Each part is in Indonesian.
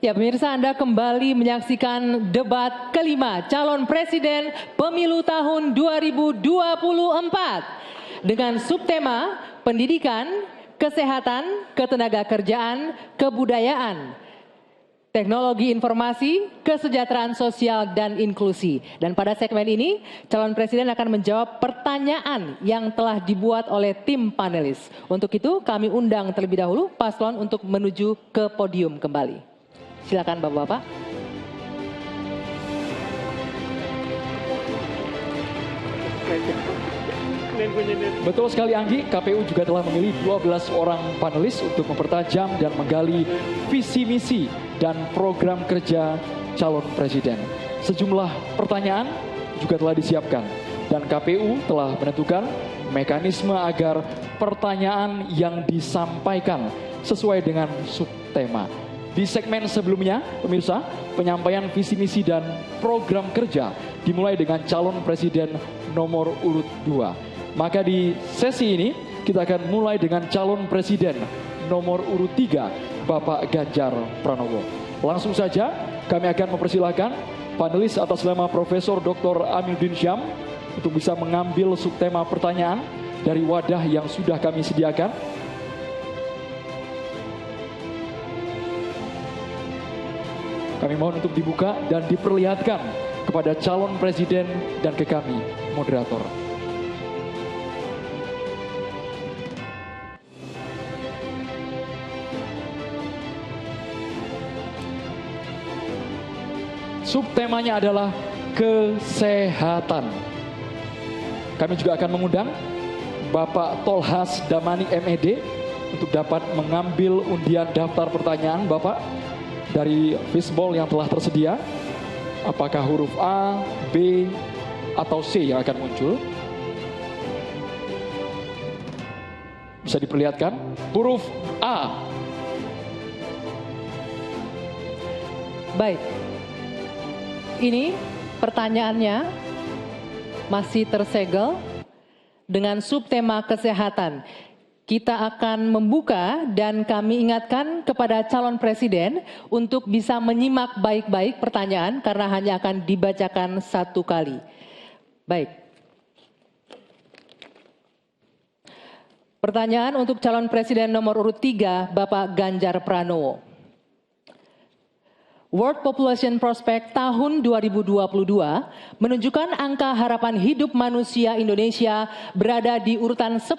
Ya pemirsa, Anda kembali menyaksikan debat kelima calon presiden pemilu tahun 2024 dengan subtema pendidikan, kesehatan, ketenagakerjaan, kebudayaan, teknologi informasi, kesejahteraan sosial, dan inklusi. Dan pada segmen ini, calon presiden akan menjawab pertanyaan yang telah dibuat oleh tim panelis. Untuk itu, kami undang terlebih dahulu paslon untuk menuju ke podium kembali. Silakan Bapak-bapak. Betul sekali Anggi, KPU juga telah memilih 12 orang panelis untuk mempertajam dan menggali visi misi dan program kerja calon presiden. Sejumlah pertanyaan juga telah disiapkan dan KPU telah menentukan mekanisme agar pertanyaan yang disampaikan sesuai dengan subtema. Di segmen sebelumnya, pemirsa, penyampaian visi misi dan program kerja dimulai dengan calon presiden nomor urut 2. Maka di sesi ini kita akan mulai dengan calon presiden nomor urut 3, Bapak Ganjar Pranowo. Langsung saja kami akan mempersilahkan panelis atas nama Profesor Dr. Amiruddin Syam untuk bisa mengambil subtema pertanyaan dari wadah yang sudah kami sediakan. Kami mohon untuk dibuka dan diperlihatkan kepada calon presiden dan ke kami, moderator. Subtemanya adalah kesehatan. Kami juga akan mengundang Bapak Tolhas Damani MED untuk dapat mengambil undian daftar pertanyaan Bapak dari fishbowl yang telah tersedia. Apakah huruf A, B, atau C yang akan muncul? Bisa diperlihatkan. Huruf A. Baik. Ini pertanyaannya masih tersegel dengan subtema kesehatan. Kita akan membuka dan kami ingatkan kepada calon presiden untuk bisa menyimak baik-baik pertanyaan karena hanya akan dibacakan satu kali. Baik. Pertanyaan untuk calon presiden nomor urut 3, Bapak Ganjar Pranowo. World Population Prospect tahun 2022 menunjukkan angka harapan hidup manusia Indonesia berada di urutan 10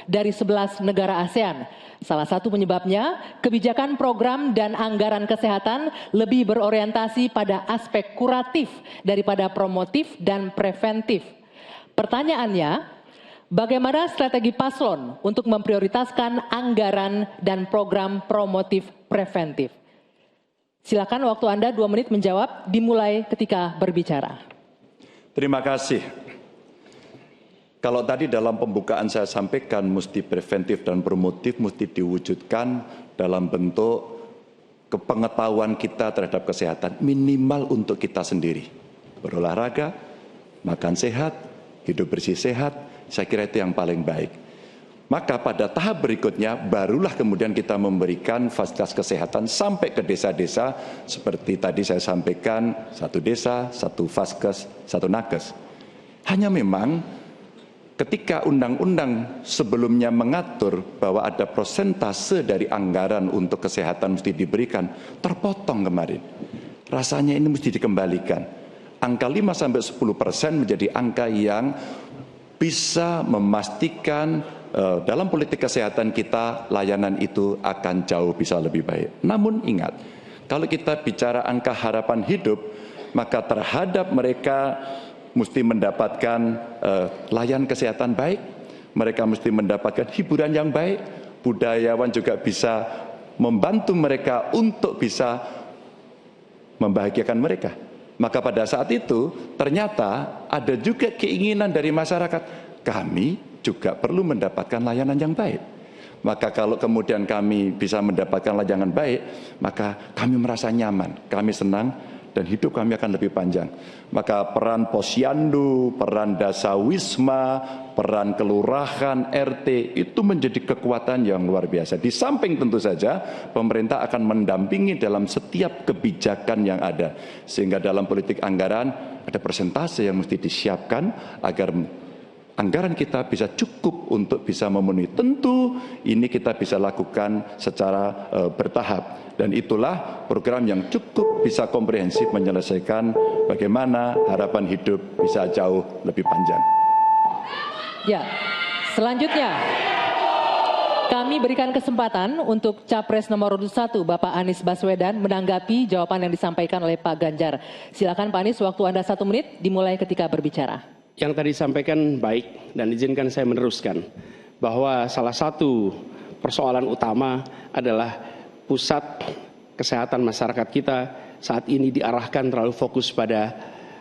dari 11 negara ASEAN. Salah satu penyebabnya, kebijakan program dan anggaran kesehatan lebih berorientasi pada aspek kuratif daripada promotif dan preventif. Pertanyaannya, bagaimana strategi paslon untuk memprioritaskan anggaran dan program promotif preventif? Silakan waktu Anda 2 menit menjawab, dimulai ketika berbicara. Terima kasih. Kalau tadi dalam pembukaan saya sampaikan mesti preventif dan promotif mesti diwujudkan dalam bentuk kepengetahuan kita terhadap kesehatan minimal untuk kita sendiri. Berolahraga, makan sehat, hidup bersih sehat, saya kira itu yang paling baik. Maka pada tahap berikutnya barulah kemudian kita memberikan fasilitas kesehatan sampai ke desa-desa seperti tadi saya sampaikan, 1 desa, 1 vaskes, 1 nakes. Hanya memang ketika undang-undang sebelumnya mengatur bahwa ada prosentase dari anggaran untuk kesehatan mesti diberikan, terpotong kemarin. Rasanya ini mesti dikembalikan. Angka 5-10% menjadi angka yang bisa memastikan dalam politik kesehatan kita, layanan itu akan jauh bisa lebih baik. Namun ingat, kalau kita bicara angka harapan hidup, maka terhadap mereka mesti mendapatkan layanan kesehatan baik, mereka mesti mendapatkan hiburan yang baik, budayawan juga bisa membantu mereka untuk bisa membahagiakan mereka. Maka pada saat itu ternyata ada juga keinginan dari masyarakat, kami juga perlu mendapatkan layanan yang baik. Maka kalau kemudian kami bisa mendapatkan layanan baik, maka kami merasa nyaman, kami senang, dan hidup kami akan lebih panjang. Maka peran posyandu, peran dasawisma, peran kelurahan, RT itu menjadi kekuatan yang luar biasa. Di samping tentu saja pemerintah akan mendampingi dalam setiap kebijakan yang ada. Sehingga dalam politik anggaran ada persentase yang mesti disiapkan agar anggaran kita bisa cukup untuk bisa memenuhi. Tentu ini kita bisa lakukan secara bertahap. Dan itulah program yang cukup bisa komprehensif menyelesaikan bagaimana harapan hidup bisa jauh lebih panjang. Ya, selanjutnya kami berikan kesempatan untuk Capres nomor urut 1 Bapak Anies Baswedan menanggapi jawaban yang disampaikan oleh Pak Ganjar. Silakan Pak Anies, waktu Anda 1 menit dimulai ketika berbicara. Yang tadi disampaikan baik dan izinkan saya meneruskan bahwa salah satu persoalan utama adalah pusat kesehatan masyarakat kita saat ini diarahkan terlalu fokus pada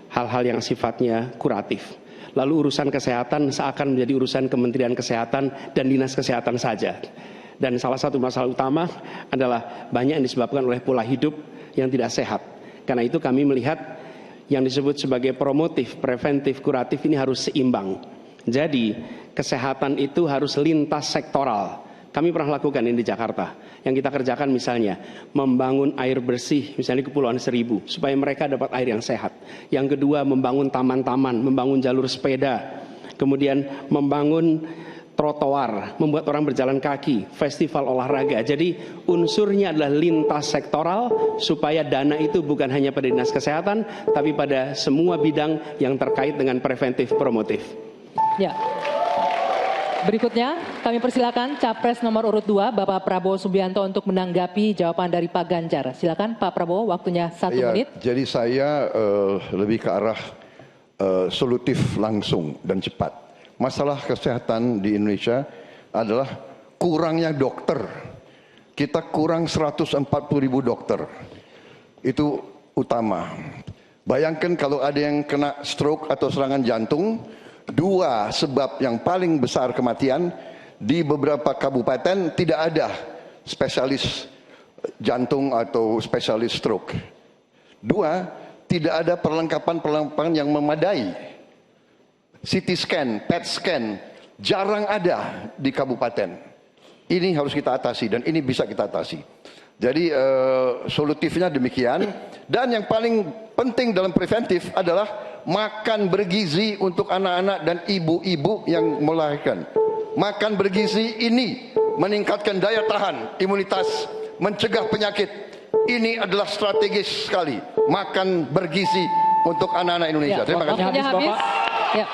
hal-hal yang sifatnya kuratif. Lalu urusan kesehatan seakan menjadi urusan Kementerian Kesehatan dan Dinas Kesehatan saja. Dan salah satu masalah utama adalah banyak yang disebabkan oleh pola hidup yang tidak sehat. Karena itu kami melihat yang disebut sebagai promotif, preventif, kuratif ini harus seimbang. Jadi kesehatan itu harus lintas sektoral. Kami pernah lakukan ini di Jakarta. Yang kita kerjakan misalnya membangun air bersih misalnya di Kepulauan Seribu supaya mereka dapat air yang sehat. Yang kedua membangun taman-taman, membangun jalur sepeda. Kemudian membangun trotoar, membuat orang berjalan kaki, festival olahraga. Jadi unsurnya adalah lintas sektoral supaya dana itu bukan hanya pada Dinas Kesehatan tapi pada semua bidang yang terkait dengan preventif promotif. Ya. Berikutnya kami persilakan Capres nomor urut 2 Bapak Prabowo Subianto untuk menanggapi jawaban dari Pak Ganjar. Silakan Pak Prabowo, waktunya 1 menit. Jadi saya lebih ke arah solutif langsung dan cepat. Masalah kesehatan di Indonesia adalah kurangnya dokter. Kita kurang 140.000 dokter. Itu utama. Bayangkan kalau ada yang kena stroke atau serangan jantung, 2 sebab yang paling besar kematian di beberapa kabupaten tidak ada spesialis jantung atau spesialis stroke. 2, tidak ada perlengkapan yang memadai. CT scan, PET scan, jarang ada di kabupaten. Ini harus kita atasi dan ini bisa kita atasi. Jadi solutifnya demikian. Dan yang paling penting dalam preventif adalah makan bergizi untuk anak-anak dan ibu-ibu yang melahirkan. Makan bergizi ini meningkatkan daya tahan, imunitas, mencegah penyakit. Ini adalah strategis sekali. Makan bergizi untuk anak-anak Indonesia. Ya, terima kasih. waktunya habis. Ya.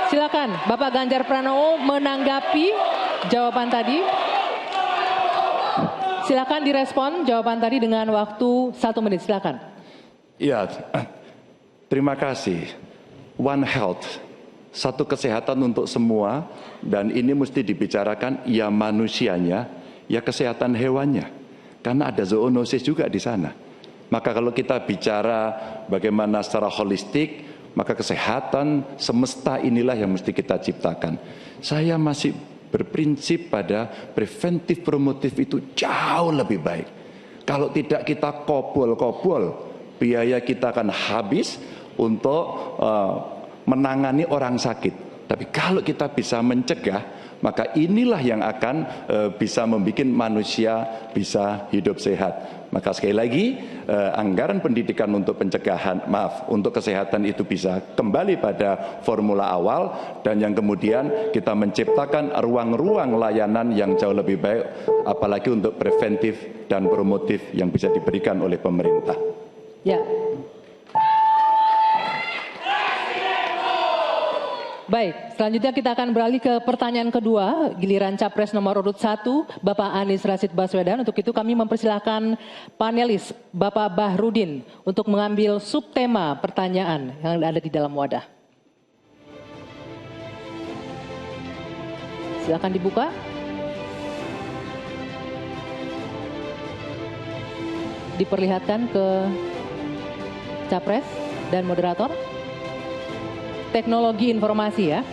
Silakan Bapak Ganjar Pranowo menanggapi jawaban tadi. Silakan direspon jawaban tadi dengan waktu 1 menit. Silakan. Ya, terima kasih. One Health, satu kesehatan untuk semua, dan ini mesti dibicarakan ya manusianya, ya kesehatan hewannya. Karena ada zoonosis juga di sana. Maka kalau kita bicara bagaimana secara holistik, maka kesehatan semesta inilah yang mesti kita ciptakan. Saya masih berprinsip pada preventif promotif itu jauh lebih baik. Kalau tidak kita kobol-kobol, biaya kita akan habis untuk menangani orang sakit. Tapi kalau kita bisa mencegah, maka inilah yang akan bisa membuat manusia bisa hidup sehat. Maka sekali lagi anggaran pendidikan untuk pencegahan, untuk kesehatan itu bisa kembali pada formula awal, dan yang kemudian kita menciptakan ruang-ruang layanan yang jauh lebih baik, apalagi untuk preventif dan promotif yang bisa diberikan oleh pemerintah. Ya. Baik, selanjutnya kita akan beralih ke pertanyaan kedua, giliran Capres nomor urut 1, Bapak Anies Rashid Baswedan. Untuk itu kami mempersilahkan panelis Bapak Bahrudin untuk mengambil subtema pertanyaan yang ada di dalam wadah. Silakan dibuka. Diperlihatkan ke Capres dan moderator. Teknologi informasi ya.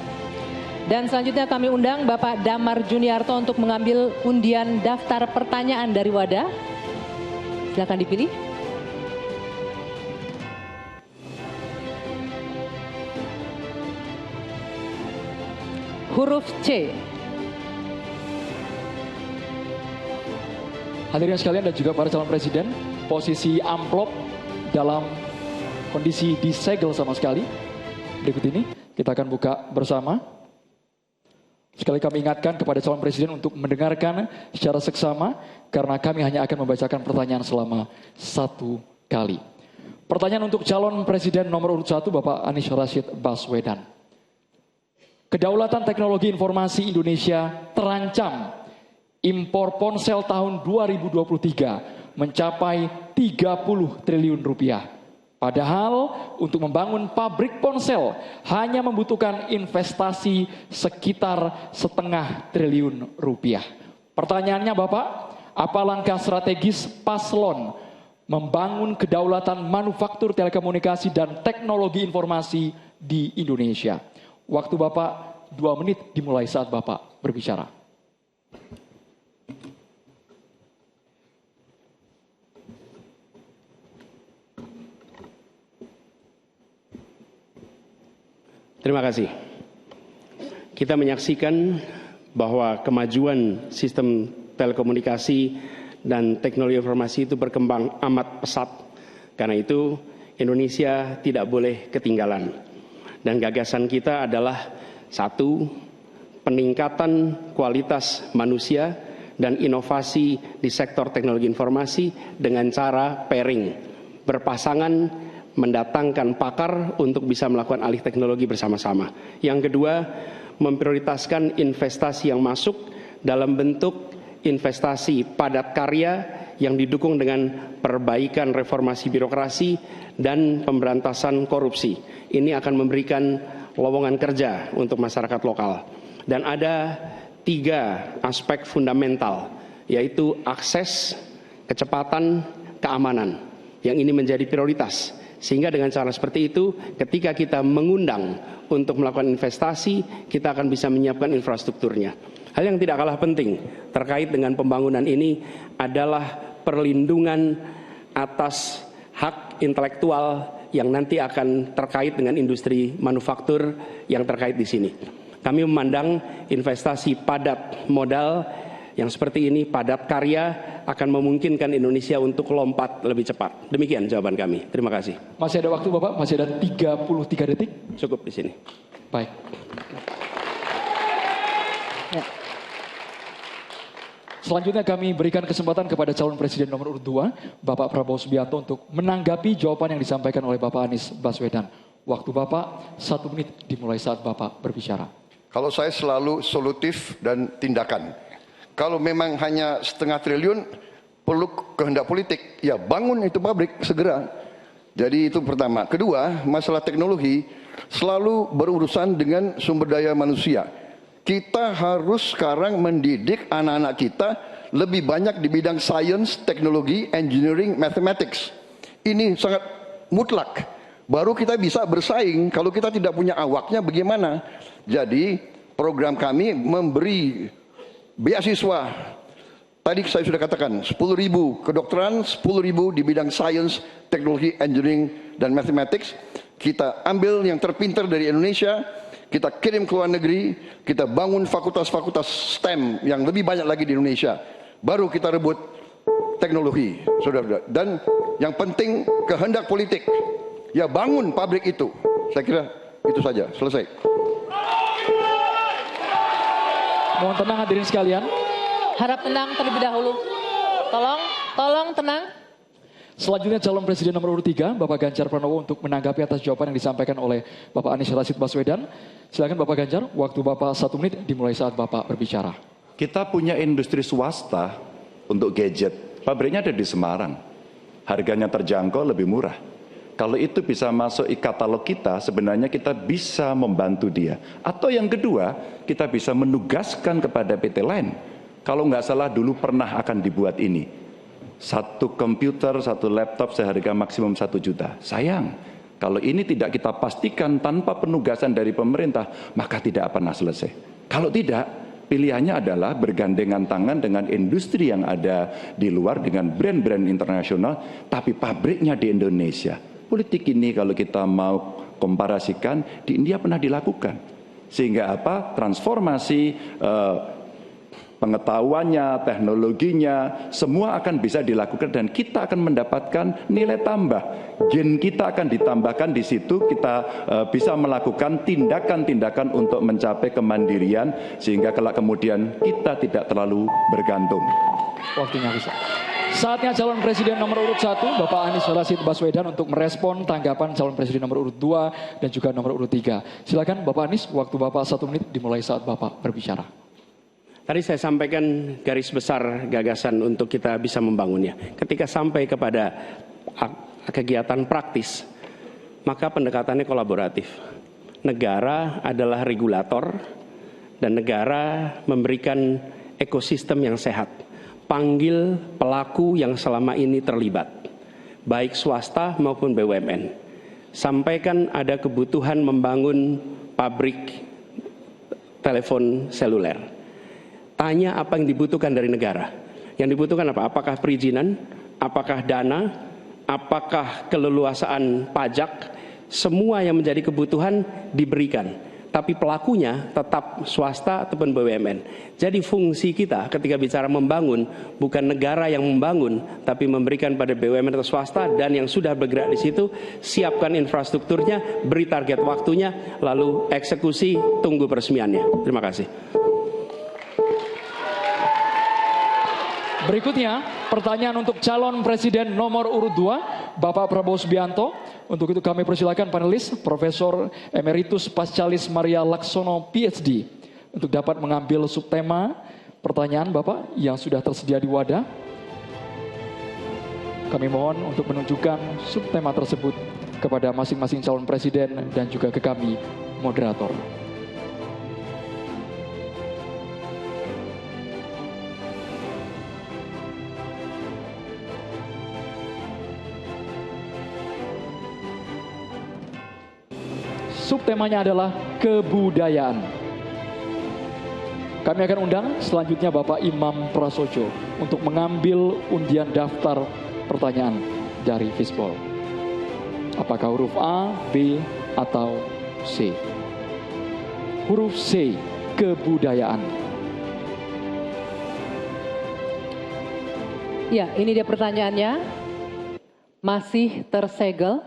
Dan selanjutnya kami undang Bapak Damar Juniarto untuk mengambil undian daftar pertanyaan dari wadah. Silakan dipilih. huruf C. Hadirin sekalian dan juga para calon presiden, posisi amplop dalam kondisi disegel sama sekali. Berikut ini kita akan buka bersama. Sekali kami ingatkan kepada calon presiden untuk mendengarkan secara seksama karena kami hanya akan membacakan pertanyaan selama 1 kali. Pertanyaan untuk calon presiden nomor urut 1 Bapak Anies Rashid Baswedan. Kedaulatan teknologi informasi Indonesia terancam. Impor ponsel tahun 2023 mencapai 30 triliun rupiah. Padahal untuk membangun pabrik ponsel hanya membutuhkan investasi sekitar 0,5 triliun rupiah. Pertanyaannya Bapak, apa langkah strategis paslon membangun kedaulatan manufaktur telekomunikasi dan teknologi informasi di Indonesia? Waktu Bapak 2 menit dimulai saat Bapak berbicara. Terima kasih. Kita menyaksikan bahwa kemajuan sistem telekomunikasi dan teknologi informasi itu berkembang amat pesat. Karena itu Indonesia tidak boleh ketinggalan. Dan gagasan kita adalah 1, peningkatan kualitas manusia dan inovasi di sektor teknologi informasi dengan cara pairing, berpasangan, mendatangkan pakar untuk bisa melakukan alih teknologi bersama-sama. Yang kedua, memprioritaskan investasi yang masuk dalam bentuk investasi padat karya yang didukung dengan perbaikan reformasi birokrasi dan pemberantasan korupsi. Ini akan memberikan lowongan kerja untuk masyarakat lokal. Dan ada 3 aspek fundamental, yaitu akses, kecepatan, keamanan. Yang ini menjadi prioritas. Sehingga dengan cara seperti itu, ketika kita mengundang untuk melakukan investasi, kita akan bisa menyiapkan infrastrukturnya. Hal yang tidak kalah penting terkait dengan pembangunan ini adalah perlindungan atas hak intelektual yang nanti akan terkait dengan industri manufaktur yang terkait di sini. Kami memandang investasi padat modal yang seperti ini, padat karya, akan memungkinkan Indonesia untuk lompat lebih cepat. Demikian jawaban kami. Terima kasih. Masih ada waktu Bapak? Masih ada 33 detik? Cukup di sini. Baik. Ya. Selanjutnya kami berikan kesempatan kepada calon presiden nomor urut 2, Bapak Prabowo Subianto untuk menanggapi jawaban yang disampaikan oleh Bapak Anies Baswedan. Waktu Bapak 1 menit dimulai saat Bapak berbicara. Kalau saya selalu solutif dan tindakan. Kalau memang hanya 0,5 triliun, perlu kehendak politik. Ya bangun itu pabrik segera. Jadi itu pertama. Kedua, masalah teknologi selalu berurusan dengan sumber daya manusia. Kita harus sekarang mendidik anak-anak kita lebih banyak di bidang science, teknologi, engineering, mathematics. Ini sangat mutlak. Baru kita bisa bersaing. Kalau kita tidak punya awaknya bagaimana? Jadi program kami memberi beasiswa. Tadi saya sudah katakan 10.000 kedokteran, 10.000 di bidang science, teknologi, engineering, dan mathematics. Kita ambil yang terpintar dari Indonesia, kita kirim ke luar negeri, kita bangun fakultas-fakultas STEM yang lebih banyak lagi di Indonesia. Baru kita rebut teknologi, saudara-saudara. Dan yang penting kehendak politik. Ya bangun pabrik itu. Saya kira itu saja, selesai. Mohon tenang hadirin sekalian. Harap tenang terlebih dahulu. Tolong tenang. Selanjutnya calon presiden nomor urut 3, Bapak Ganjar Pranowo untuk menanggapi atas jawaban yang disampaikan oleh Bapak Anies Rashid Baswedan. Silakan Bapak Ganjar, waktu Bapak 1 menit dimulai saat Bapak berbicara. Kita punya industri swasta untuk gadget. Pabriknya ada di Semarang. Harganya terjangkau, lebih murah. Kalau itu bisa masuk e-katalog kita, sebenarnya kita bisa membantu dia. Atau yang kedua, kita bisa menugaskan kepada PT lain. Kalau nggak salah dulu pernah akan dibuat ini. 1 komputer, 1 laptop seharga maksimum 1 juta. Sayang, kalau ini tidak kita pastikan tanpa penugasan dari pemerintah, maka tidak pernah selesai. Kalau tidak, pilihannya adalah bergandengan tangan dengan industri yang ada di luar, dengan brand-brand internasional, tapi pabriknya di Indonesia. Politik ini kalau kita mau komparasikan, di India pernah dilakukan. Sehingga apa? Transformasi pengetahuannya, teknologinya, semua akan bisa dilakukan dan kita akan mendapatkan nilai tambah. Gen kita akan ditambahkan di situ, kita bisa melakukan tindakan-tindakan untuk mencapai kemandirian sehingga kelak kemudian kita tidak terlalu bergantung. Waktunya habis. Saatnya calon presiden nomor urut 1, Bapak Anies Rashid Baswedan untuk merespon tanggapan calon presiden nomor urut 2 dan juga nomor urut 3. Silakan Bapak Anies, waktu Bapak 1 menit dimulai saat Bapak berbicara. Tadi saya sampaikan garis besar gagasan untuk kita bisa membangunnya. Ketika sampai kepada kegiatan praktis, maka pendekatannya kolaboratif. Negara adalah regulator dan negara memberikan ekosistem yang sehat. Panggil pelaku yang selama ini terlibat, baik swasta maupun BUMN. Sampaikan ada kebutuhan membangun pabrik telepon seluler. Tanya apa yang dibutuhkan dari negara. Yang dibutuhkan apa? Apakah perizinan? Apakah dana? Apakah keleluasaan pajak? Semua yang menjadi kebutuhan diberikan. Tapi pelakunya tetap swasta ataupun BUMN. Jadi fungsi kita ketika bicara membangun, bukan negara yang membangun, tapi memberikan pada BUMN atau swasta dan yang sudah bergerak di situ, siapkan infrastrukturnya, beri target waktunya, lalu eksekusi, tunggu peresmiannya. Terima kasih. Berikutnya, pertanyaan untuk calon presiden nomor urut 2, Bapak Prabowo Subianto. Untuk itu kami persilakan panelis, Profesor Emeritus Pascalis Maria Laksono, PhD, untuk dapat mengambil subtema pertanyaan Bapak yang sudah tersedia di wadah. Kami mohon untuk menunjukkan subtema tersebut kepada masing-masing calon presiden dan juga ke kami, moderator. Subtemanya adalah kebudayaan. Kami akan undang selanjutnya Bapak Imam Prasojo untuk mengambil undian daftar pertanyaan dari Fishball. Apakah huruf A, B, atau C? Huruf C, kebudayaan. Ya, ini dia pertanyaannya. Masih tersegel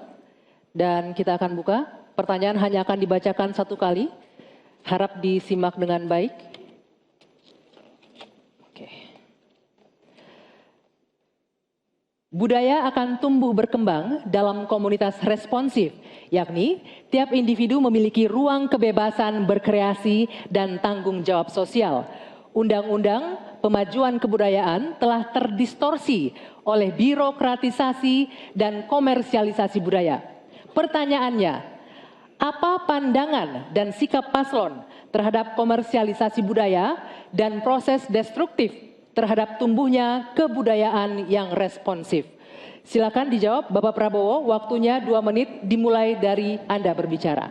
dan kita akan buka. Pertanyaan hanya akan dibacakan satu kali. Harap disimak dengan baik. Oke. Budaya akan tumbuh berkembang dalam komunitas responsif, yakni tiap individu memiliki ruang kebebasan berkreasi dan tanggung jawab sosial. Undang-undang Pemajuan Kebudayaan telah terdistorsi oleh birokratisasi dan komersialisasi budaya. Pertanyaannya, apa pandangan dan sikap paslon terhadap komersialisasi budaya dan proses destruktif terhadap tumbuhnya kebudayaan yang responsif? Silakan dijawab Bapak Prabowo, waktunya 2 menit dimulai dari Anda berbicara.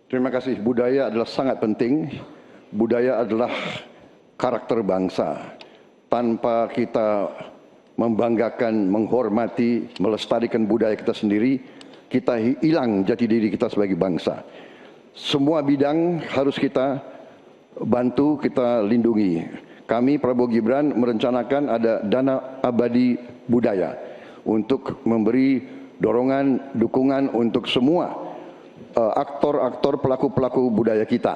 Terima kasih. Budaya adalah sangat penting. Budaya adalah karakter bangsa. Tanpa kita membanggakan, menghormati, melestarikan budaya kita sendiri, kita hilang jati diri kita sebagai bangsa. Semua bidang harus kita bantu, kita lindungi. Kami Prabowo Gibran merencanakan ada dana abadi budaya untuk memberi dorongan, dukungan untuk semua aktor-aktor, pelaku-pelaku budaya kita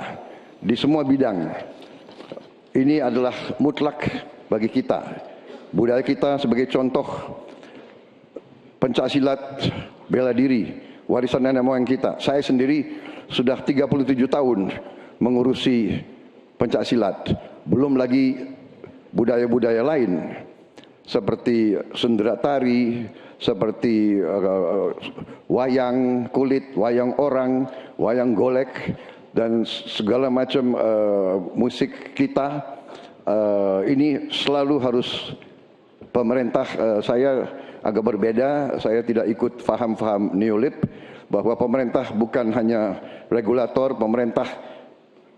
di semua bidang. Ini adalah mutlak bagi kita. Budaya kita sebagai contoh pencaksilat, bela diri, warisan nenek moyang kita. Saya sendiri sudah 37 tahun mengurusi pencaksilat. Belum lagi budaya-budaya lain seperti sendera tari, seperti wayang kulit, wayang orang, wayang golek, dan segala macam musik kita. Ini selalu harus pemerintah, saya agak berbeda, saya tidak ikut faham-faham neolib, bahwa pemerintah bukan hanya regulator, pemerintah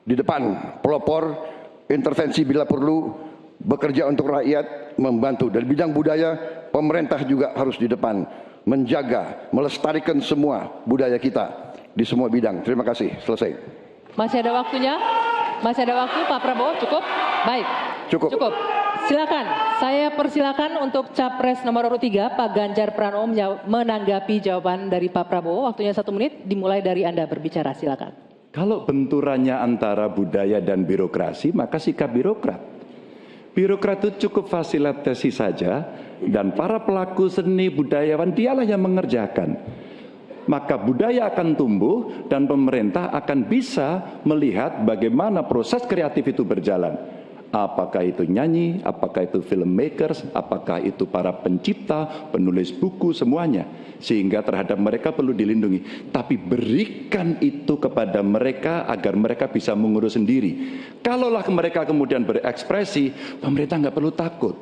di depan, pelopor, intervensi bila perlu, bekerja untuk rakyat, membantu. Dan bidang budaya, pemerintah juga harus di depan, menjaga, melestarikan semua budaya kita di semua bidang. Terima kasih, selesai. Masih ada waktunya? Masih ada waktu, Pak Prabowo? Cukup? Baik. Cukup. Cukup. Silakan. Saya persilakan untuk Capres nomor urut 3, Pak Ganjar Pranowo menanggapi jawaban dari Pak Prabowo. Waktunya 1 menit, dimulai dari Anda berbicara. Silakan. Kalau benturannya antara budaya dan birokrasi, maka sikap birokrat. Birokrat itu cukup fasilitasi saja, dan para pelaku seni budayawan dialah yang mengerjakan. Maka budaya akan tumbuh dan pemerintah akan bisa melihat bagaimana proses kreatif itu berjalan. Apakah itu nyanyi, apakah itu filmmakers, apakah itu para pencipta, penulis buku, semuanya. Sehingga terhadap mereka perlu dilindungi. Tapi berikan itu kepada mereka agar mereka bisa mengurus sendiri. Kalaulah mereka kemudian berekspresi, pemerintah nggak perlu takut.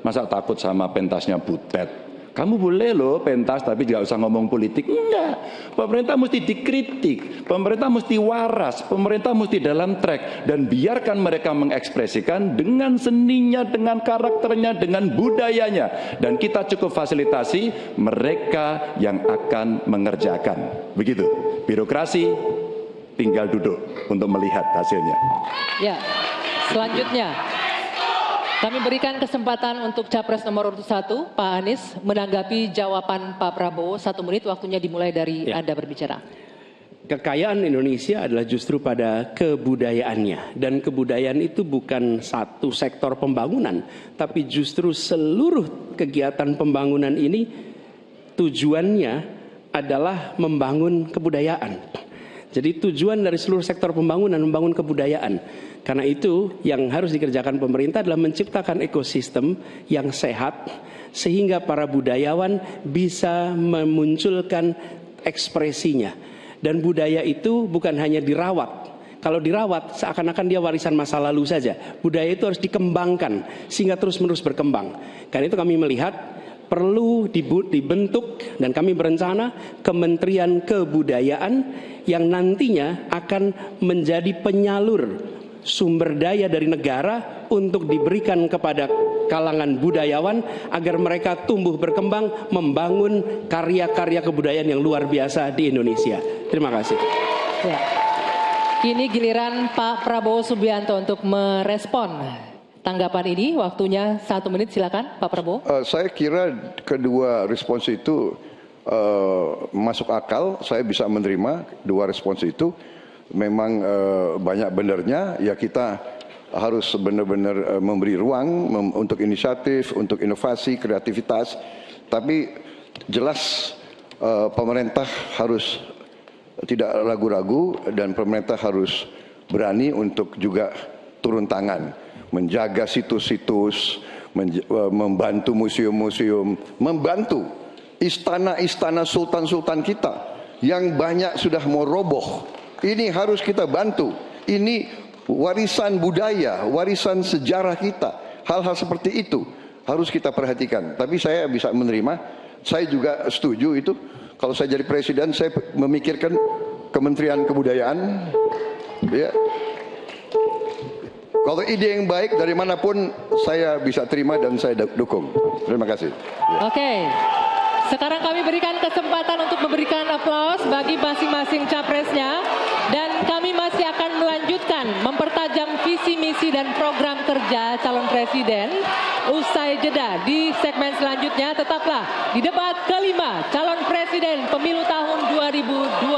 Masa takut sama pentasnya Butet? Kamu boleh loh pentas tapi tidak usah ngomong politik. Enggak. Pemerintah mesti dikritik. Pemerintah mesti waras. Pemerintah mesti dalam track. Dan biarkan mereka mengekspresikan dengan seninya, dengan karakternya, dengan budayanya. Dan kita cukup fasilitasi mereka yang akan mengerjakan. Begitu. Birokrasi tinggal duduk untuk melihat hasilnya. Ya, selanjutnya kami berikan kesempatan untuk Capres nomor urut 1, Pak Anies, menanggapi jawaban Pak Prabowo. 1 menit, waktunya dimulai dari Anda berbicara. Kekayaan Indonesia adalah justru pada kebudayaannya. Dan kebudayaan itu bukan satu sektor pembangunan, tapi justru seluruh kegiatan pembangunan ini tujuannya adalah membangun kebudayaan. Jadi tujuan dari seluruh sektor pembangunan membangun kebudayaan. Karena itu yang harus dikerjakan pemerintah adalah menciptakan ekosistem yang sehat sehingga para budayawan bisa memunculkan ekspresinya. Dan budaya itu bukan hanya dirawat. Kalau dirawat seakan-akan dia warisan masa lalu saja. Budaya itu harus dikembangkan sehingga terus-menerus berkembang. Karena itu kami melihat perlu dibentuk dan kami berencana Kementerian Kebudayaan yang nantinya akan menjadi penyalur sumber daya dari negara untuk diberikan kepada kalangan budayawan agar mereka tumbuh berkembang membangun karya-karya kebudayaan yang luar biasa di Indonesia. Terima kasih. Ya. Kini giliran Pak Prabowo Subianto untuk merespon tanggapan ini. Waktunya 1 menit, silakan Pak Prabowo. Saya kira kedua respons itu masuk akal. Saya bisa menerima dua respons itu. Memang banyak benarnya. Ya kita harus benar-benar memberi ruang untuk inisiatif, untuk inovasi, kreativitas. Tapi jelas pemerintah harus tidak ragu-ragu dan pemerintah harus berani untuk juga turun tangan, menjaga situs-situs, membantu museum-museum, membantu istana-istana sultan-sultan kita yang banyak sudah mau roboh. Ini harus kita bantu. Ini warisan budaya, warisan sejarah kita. Hal-hal seperti itu harus kita perhatikan. Tapi saya bisa menerima, saya juga setuju itu. Kalau saya jadi presiden, saya memikirkan Kementerian Kebudayaan. Ya. Kalau ide yang baik dari manapun saya bisa terima dan saya dukung. Terima kasih. Ya. Oke. Sekarang kami berikan kesempatan untuk memberikan aplaus bagi masing-masing capresnya. Dan kami masih akan melanjutkan mempertajam visi, misi, dan program kerja calon presiden. Usai jeda di segmen selanjutnya, tetaplah di debat kelima calon presiden pemilu tahun 2024.